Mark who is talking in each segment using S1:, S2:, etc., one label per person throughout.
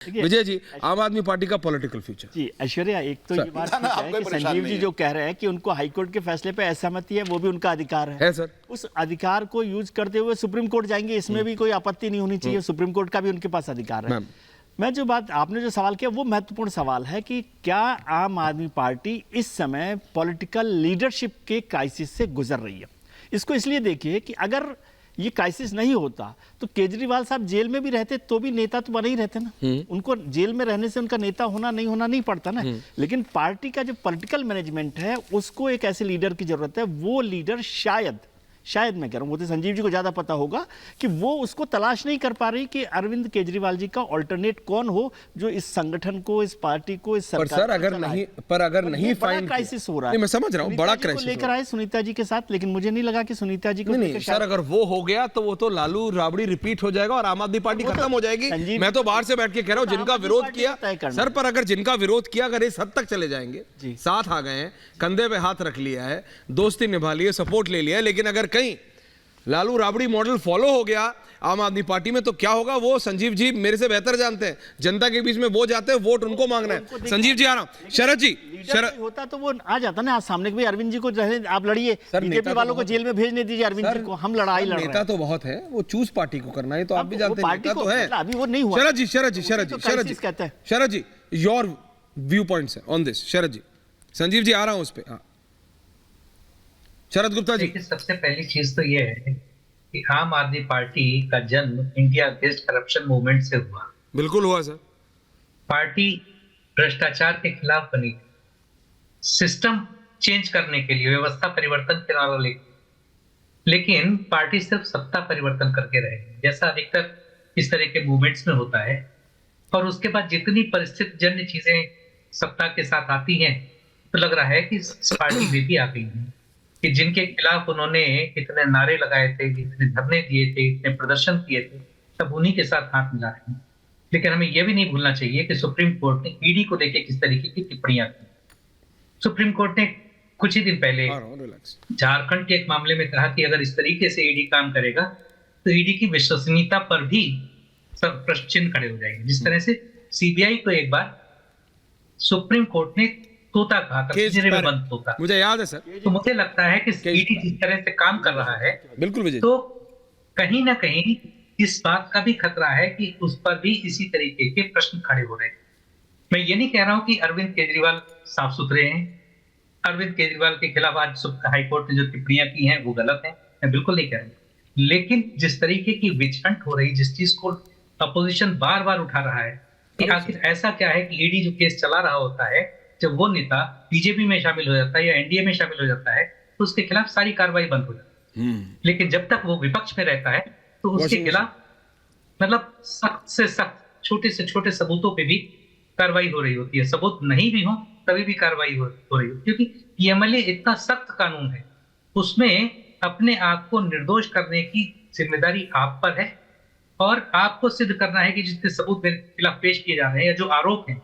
S1: विजय जी, आम आदमी पार्टी का पॉलिटिकल फ्यूचर।
S2: जी ऐश्वर्या, एक तो ये बात ठीक है कि संजीव जी जो कह रहे हैं कि उनको हाईकोर्ट के फैसले पे असहमति है, वो भी उनका अधिकार है
S1: सर।
S2: उस अधिकार को यूज करते हुए सुप्रीम कोर्ट जाएंगे, इसमें भी कोई आपत्ति नहीं होनी चाहिए। सुप्रीम कोर्ट का भी उनके पास अधिकार है। मैं जो बात आपने जो सवाल किया वो महत्वपूर्ण सवाल है कि क्या आम आदमी पार्टी इस समय पॉलिटिकल लीडरशिप के क्राइसिस से गुजर रही है। इसको इसलिए देखिए कि अगर ये क्राइसिस नहीं होता तो केजरीवाल साहब जेल में भी रहते तो भी नेता तो बने ही रहते ना। उनको जेल में रहने से उनका नेता होना नहीं पड़ता ना। लेकिन पार्टी का जो पॉलिटिकल मैनेजमेंट है उसको एक ऐसे लीडर की जरूरत है। वो लीडर शायद मैं कह रहा हूं, वो तो संजीव जी को ज्यादा पता होगा कि वो उसको तलाश नहीं कर पा रही कि अरविंद केजरीवाल जी का ऑल्टरनेट कौन हो जो इस संगठन को, इस पार्टी को, इस सरकार
S1: पर सर अगर नहीं फाइंड
S2: क्राइसिस हो रहा है।
S1: मैं समझ रहा हूं, बड़ा क्राइसिस
S2: लेकर आए सुनीता जी के साथ, लेकिन मुझे नहीं लगा कि सुनीता जी को
S1: नहीं सर, अगर वो हो गया तो वो तो लालू राबड़ी रिपीट हो जाएगा और आम आदमी पार्टी खत्म हो जाएगी। मैं तो बाहर से बैठ के कह रहा हूं, जिनका विरोध किया सर, पर अगर जिनका विरोध किया अगर इस हद तक चले जाएंगे, साथ आ गए हैं, कंधे पे हाथ रख लिया है, दोस्ती निभा ली है, सपोर्ट ले लिया है, लेकिन अगर कहीं लालू राबड़ी मॉडल फॉलो हो गया आम आदमी पार्टी में तो क्या होगा वो संजीव जी मेरे से बेहतर जानते हैं। जनता के बीच में वो जाते हैं, वोट उनको मांगना है। संजीव जी आ रहा हूं। शरद जी,
S2: होता तो वो आ जाता ना सामने, भाई अरविंद जी को आप लड़िए, बीजेपी वालों को जेल में भेजने दीजिए, अरविंद जी को हम लड़ाई लड़ रहे हैं।
S1: नेता तो बहुत है, वो चूज पार्टी को करना है तो आप भी जानते हैं, नेता तो है।
S2: अभी वो नहीं हुआ।
S1: Sharad ji your view points on this. Sharad ji, Sanjeev ji आ रहा हूं उस पर। शरद गुप्ता जी,
S3: सबसे पहली चीज तो ये है कि आम आदमी पार्टी का जन्म इंडिया अगेंस्ट करप्शन मूवमेंट से हुआ।
S1: बिल्कुल हुआ सर।
S3: पार्टी भ्रष्टाचार के खिलाफ बनी, सिस्टम चेंज करने के लिए, व्यवस्था परिवर्तन के नारे, लेकिन पार्टी सिर्फ सत्ता परिवर्तन करके रहेगी, जैसा अधिकतर इस तरह के मूवमेंट्स में होता है। और उसके बाद जितनी परिस्थिति जन्य चीजें सत्ता के साथ आती हैं तो लग रहा है कि पार्टी में भी आ गई है कि जिनके खिलाफ उन्होंने इतने नारे लगाए थे, इतने धरने दिए थे, इतने प्रदर्शन किए थे, सब उन्हीं के साथ हाथ मिला रहे हैं। लेकिन हमें यह भी नहीं भूलना चाहिए कि सुप्रीम कोर्ट ने ईडी को लेकर किस तरीके की टिप्पणियां की। सुप्रीम कोर्ट ने कुछ ही दिन पहले झारखंड के एक मामले में कहा कि अगर इस तरीके से ईडी काम करेगा तो ईडी की विश्वसनीयता पर भी सब प्रश्न चिन्ह खड़े हो जाएंगे। जिस तरह से सीबीआई को एक बार सुप्रीम कोर्ट ने तोता कहा था, पिंजरे में बंद तोता,
S1: मुझे याद है सर।
S3: तो मुझे लगता है कि ईडी जिस तरह से काम कर रहा है,
S1: बिल्कुल विजय,
S3: तो कहीं ना कहीं इस बात का भी खतरा है कि उस पर भी इसी तरीके के प्रश्न खड़े हो रहे हैं। मैं ये नहीं कह रहा हूं कि अरविंद केजरीवाल साफ सुथरे हैं। अरविंद केजरीवाल के खिलाफ आज हाईकोर्ट ने जो टिप्पणियां की हैं वो गलत है, मैं बिल्कुल नहीं कह रहा। लेकिन जिस तरीके की विच हंट हो रही, जिस चीज को अपोजिशन बार बार उठा रहा है कि आखिर ऐसा क्या है कि ईडी जो केस चला रहा होता है, जब वो नेता बीजेपी में शामिल हो जाता है या एनडीए में शामिल हो जाता है तो उसके खिलाफ सारी कार्रवाई बंद हो जाती है। लेकिन जब तक वो विपक्ष में रहता है तो उसके खिलाफ मतलब सख्त से सख्त, छोटे से छोटे सबूतों पे भी कार्रवाई हो रही होती है। सबूत नहीं भी हो तभी भी कार्रवाई हो रही होती है, क्योंकि पीएमएलए इतना सख्त कानून है, उसमें अपने आप को निर्दोष करने की जिम्मेदारी आप पर है और आपको सिद्ध करना है कि जितने सबूत मेरे खिलाफ पेश किए जा रहे हैं या जो आरोप हैं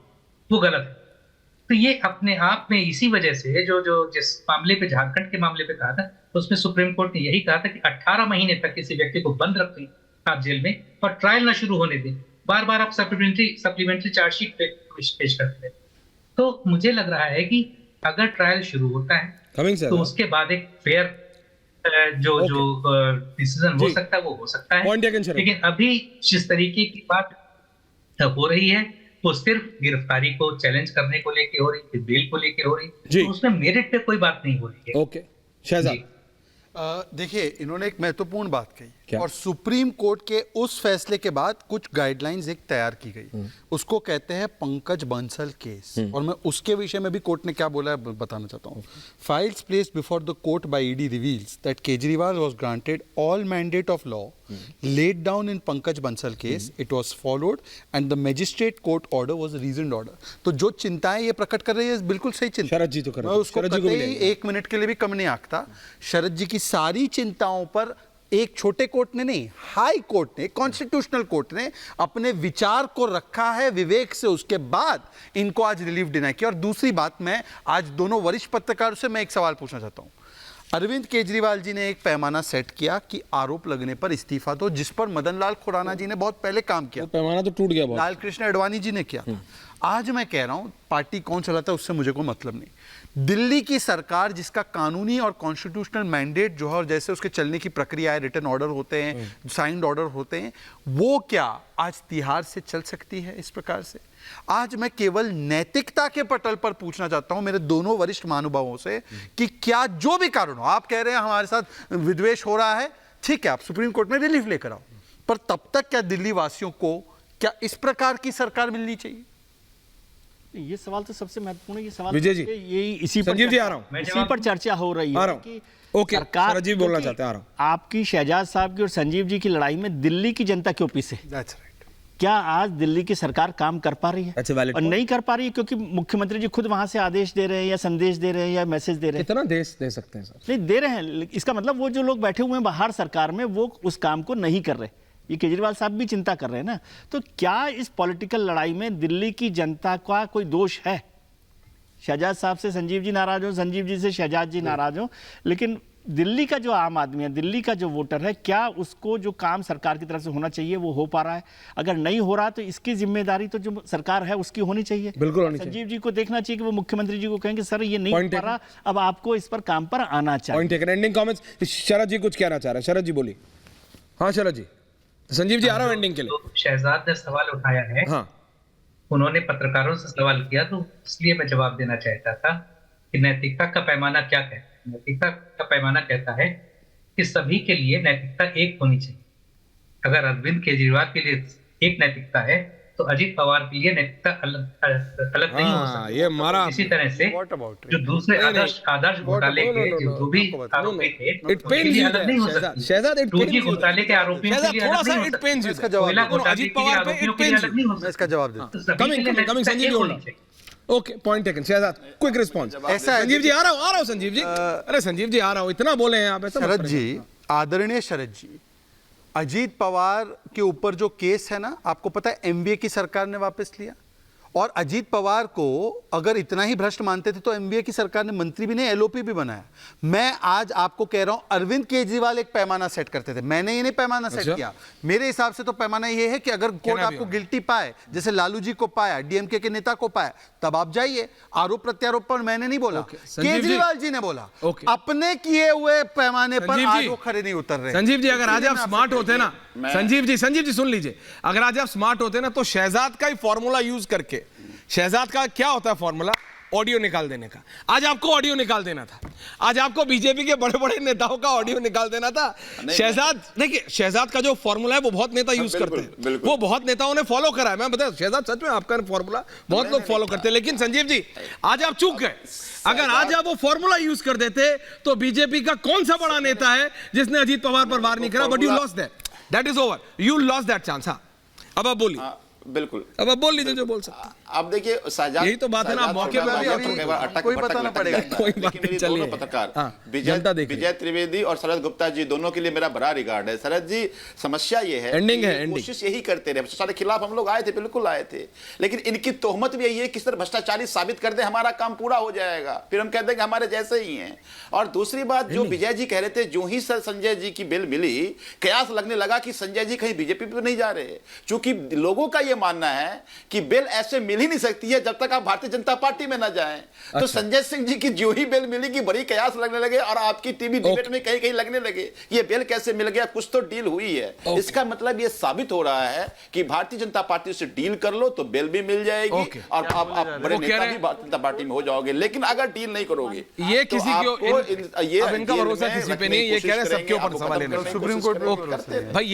S3: वो गलत है। तो ये अपने आप में इसी वजह से जो जिस मामले पे, झारखंड के मामले पे कहा था, उसमें सुप्रीम कोर्ट ने यही कहा था कि 18 महीने तक किसी व्यक्ति को बंद रखें आप जेल में और ट्रायल ना शुरू होने दें। बार बार आप सप्लीमेंट्री चार्जशीट पेश करते हैं। तो मुझे लग रहा है कि अगर ट्रायल शुरू होता है तो उसके बाद एक फेयर जो डिसीजन हो सकता है वो हो सकता है। लेकिन अभी जिस तरीके की बात हो रही है वो सिर्फ गिरफ्तारी को चैलेंज करने को लेके हो रही, बेल को लेके हो रही, तो उसमें मेरिट पे कोई बात नहीं हो रही है।
S1: ओके शहजाद,
S4: देखिए इन्होंने एक महत्वपूर्ण बात कही और सुप्रीम कोर्ट के उस फैसले के बाद कुछ गाइडलाइंस एक तैयार की गई, उसको कहते हैं पंकज बंसल केस। और मैं उसके विषय में भी कोर्ट ने क्या बोला है बताना चाहता हूँ। Files placed before the court by ED reveals that Kejriwal was granted all mandate of law laid down in Pankaj Bansal case. It was followed and the magistrate court order was a reasoned order. तो जो चिंताएं ये प्रकट कर रही है बिल्कुल सही चिंता।
S1: शरद जी तो कर रहे हैं,
S4: मैं उसको कतई एक मिनट के लिए भी कम नहीं आंकता। शरद जी की सारी चिंताओं पर एक छोटे कोर्ट ने नहीं, हाई कोर्ट ने, कॉन्स्टिट्यूशनल कोर्ट ने अपने विचार को रखा है विवेक से, उसके बाद इनको आज रिलीफ डिनाई किया। और दूसरी बात, मैं आज दोनों वरिष्ठ पत्रकारों से मैं एक सवाल पूछना चाहता हूं। अरविंद केजरीवाल जी ने एक पैमाना सेट किया कि आरोप लगने पर इस्तीफा दो, जिस पर मदन लाल खुराना जी ने बहुत पहले काम किया।
S1: पैमाना तो टूट गया,
S4: लाल कृष्ण अडवाणी जी ने किया था। आज मैं कह रहा हूं, पार्टी कौन चलाता है उससे मुझे कोई मतलब नहीं। दिल्ली की सरकार जिसका कानूनी और कॉन्स्टिट्यूशनल मैंडेट जो है, और जैसे उसके चलने की प्रक्रिया है, रिटर्न ऑर्डर होते हैं, साइंड ऑर्डर होते हैं, वो क्या आज तिहाड़ से चल सकती है इस प्रकार से? आज मैं केवल नैतिकता के पटल पर पूछना चाहता हूं मेरे दोनों वरिष्ठ महानुभावों से कि क्या जो भी कारण हो, आप कह रहे हैं हमारे साथ विद्वेष हो रहा है, ठीक है, आप सुप्रीम कोर्ट में रिलीफ लेकर आओ, पर तब तक क्या दिल्ली वासियों को क्या इस प्रकार की सरकार मिलनी चाहिए?
S2: ये सवाल तो सबसे महत्वपूर्ण है। ये सवाल
S1: विजय जी,
S2: यही इसी
S1: संजीव जी आ रहा हूं,
S2: इसी पर चर्चा हो रही है कि
S1: ओके, शरद जी बोलना चाहते हैं, आ रहा हूं।
S2: आपकी शहजाद साहब की और संजीव जी की लड़ाई में दिल्ली की जनता क्यों पीछे?
S4: That's right.
S2: क्या आज दिल्ली की सरकार काम कर पा रही है? और नहीं कर पा रही है क्योंकि मुख्यमंत्री जी खुद वहां से आदेश दे रहे हैं या संदेश दे रहे हैं या मैसेज दे रहे हैं।
S1: कितना देश दे सकते हैं सर?
S2: नहीं दे रहे हैं, इसका मतलब वो जो लोग बैठे हुए हैं बाहर सरकार में, वो उस काम को नहीं कर रहे। ये केजरीवाल साहब भी चिंता कर रहे हैं ना। तो क्या इस पॉलिटिकल लड़ाई में दिल्ली की जनता का कोई दोष है? शहजाद साहब से संजीव जी नाराज हो, संजीव जी से शहजाद जी नाराज हो, लेकिन दिल्ली का जो आम आदमी है, दिल्ली का जो वोटर है, क्या उसको जो काम सरकार की तरफ से होना चाहिए वो हो पा रहा है? अगर नहीं हो रहा तो इसकी जिम्मेदारी तो जो सरकार है उसकी होनी चाहिए।
S1: बिल्कुल होनी चाहिए।
S2: संजीव जी को देखना चाहिए कि वो मुख्यमंत्री जी को कहेंगे सर ये नहीं हो पा रहा, अब आपको इस पर काम पर आना चाहिए।
S1: Point taken. एंडिंग कमेंट्स, शरद जी कुछ कहना चाह रहे हैं, शरद जी बोलिए। हाँ शरद जी, संजीव जी आ रहा हूं एंडिंग के लिए।
S3: तो शहजाद ने सवाल उठाया है,
S1: हाँ,
S3: उन्होंने पत्रकारों से सवाल किया, तो इसलिए मैं जवाब देना चाहता था कि नैतिकता का पैमाना क्या कहता है। नैतिकता का पैमाना कहता है कि सभी के लिए नैतिकता एक होनी चाहिए। अगर अरविंद केजरीवाल के लिए एक नैतिकता है तो अजीत पवार के लिए नैतिकता अलग नहीं हो सकती।
S1: ये मारा।
S3: इसी तरह से जो दूसरे आदर्श घोटाले के जो भी आरोपी थे उनके लिए अलग नहीं हो सकती।
S1: शहजाद,
S3: 2G घोटाले के आरोपियों के लिए अलग नहीं हो सकती।
S4: इसका जवाब
S3: कोयला घोटाले के आरोपियों के लिए अलग नहीं हो सकती।
S4: इसका जवाब दे।
S3: तो सभी के लिए नैतिकता एक होनी चाहिए।
S1: Okay, point taken. Shehzad quick response.
S4: ऐसा है
S1: संजीव जी आ रहा हूं संजीव जी। अरे संजीव जी आ रहा हूं, इतना बोले हैं आप।
S4: शरद जी, आदरणीय शरद जी, अजीत पवार के ऊपर जो केस है ना, आपको पता है एमबीए की सरकार ने वापस लिया। और अजीत पवार को अगर इतना ही भ्रष्ट मानते थे तो एमबीए की सरकार ने मंत्री भी नहीं, एलओपी भी बनाया। मैं आज आपको कह रहा हूं, अरविंद केजरीवाल एक पैमाना सेट करते थे, मैंने ये नहीं पैमाना सेट किया। मेरे हिसाब से तो पैमाना ये है कि अगर कोर्ट आपको गिल्टी पाए, जैसे लालू जी को पाया, डीएमके के नेता को पाया, तब आप जाइए। आरोप प्रत्यारोप पर मैंने नहीं बोला, केजरीवाल जी ने बोला। अपने किए हुए पैमाने पर आज वो खड़े नहीं उतर रहे।
S1: संजीव जी, अगर आज आप स्मार्ट होते ना, संजीव जी सुन लीजिए, अगर आज आप स्मार्ट होते ना तो शहजाद का ही फॉर्मूला यूज करके, शहजाद का क्या होता है फॉर्मूला, ऑडियो निकाल देने का। आज आपको ऑडियो निकाल देना था, आज आपको बीजेपी के बड़े बड़े नेताओं का ऑडियो निकाल देना था। शहजाद, देखिए शहजाद का जो फॉर्मूला है वो बहुत नेता यूज करते हैं, वो बहुत नेताओं ने फॉलो करा है। मैं बता, शहजाद सच में आपका फॉर्मूला बहुत लोग फॉलो करते हैं, लेकिन संजीव जी आज आप चूक गए। अगर आज आप वो फॉर्मूला यूज कर देते तो बीजेपी का कौन सा बड़ा नेता है जिसने अजीत पवार पर वार नहीं करा? But you lost that is over, you lost that chance. हाँ, अब आप बोलिए।
S5: बिल्कुल,
S1: अब आप बोल लीजिए जो बोल सकते हैं।
S5: अब देखिए,
S1: यही तो बात है ना, मौके पे
S4: कोई बताना पड़ेगा।
S1: कोई बात नहीं, चलिए।
S5: पत्रकार विजय त्रिवेदी और शरद गुप्ता जी दोनों के लिए मेरा बड़ा रिगार्ड है। शरद जी, समस्या ये है,
S1: एंडिंग है,
S5: कोशिश यही करते रहे, भ्रष्टाचार के खिलाफ हम लोग आए थे, बिल्कुल आए थे, लेकिन इनकी तोहमत भी यही है कि सर भ्रष्टाचारी साबित कर दे, हमारा काम पूरा हो जाएगा, फिर हम कहते हैं कि हमारे जैसे ही हैं। और दूसरी बात जो विजय जी कह रहे थे, जो ही सर संजय जी की बिल मिली, कयास लगने लगा कि संजय जी कहीं बीजेपी पे नहीं जा रहे, क्योंकि लोगों का यह मानना है कि बिल ऐसे मिल ही नहीं सकती है जब तक आप भारतीय जनता पार्टी में ना जाएं। तो संजय सिंह जी की जो ही बिल मिली कि बड़ी कयास लगने लगे, और आपकी टीवी डिबेट में कहीं कहीं लगने लगे ये बिल कैसे मिल गया, कुछ तो डील हुई है। इसका मतलब ये साबित हो रहा है कि भारतीय जनता पार्टी से डील कर लो तो बिल भी मिल जाएगी और आप बड़े नेता भी भारतीय जनता पार्टी में हो जाओगे। लेकिन अगर डील नहीं करोगे,
S1: ये किसी को, ये इनका भरोसा किसी पे नहीं, ये कह रहे हैं सबके ऊपर सवाल है, सुप्रीम कोर्ट भाई।